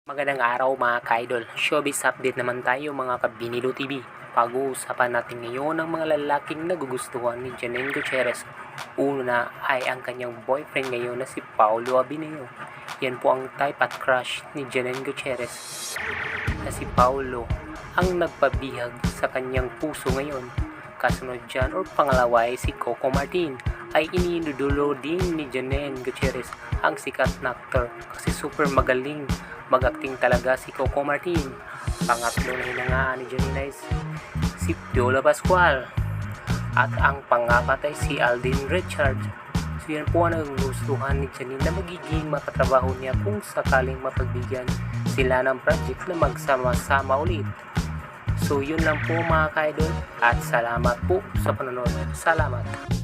Magandang araw mga ka-idol. Showbiz update naman tayo mga ka-Binilo TV. Pag-uusapan natin ngayon ang mga lalaking nagugustuhan ni Janine Gutierrez. Una ay ang kanyang boyfriend ngayon na si Paulo Abineo. Yan po ang type at crush ni Janine Gutierrez na si Paulo ang nagpabihag sa kanyang puso ngayon. Kasunod dyan or pangalawa ay si Coco Martin ay ininudulo din ni Janine Gutierrez ang sikat na actor kasi super magaling mag-acting talaga si Coco Martin. Pangatlo na hinangaan ni Janine ay si Piolo Pascual at ang pangapat ay si Alden Richards. So yan po ang nagugustuhan ni Janine na magiging makatrabaho niya kung sakaling mapagbigyan sila ng project na magsama-sama ulit. So yun lang po mga ka-idol at salamat po sa panonood. Salamat.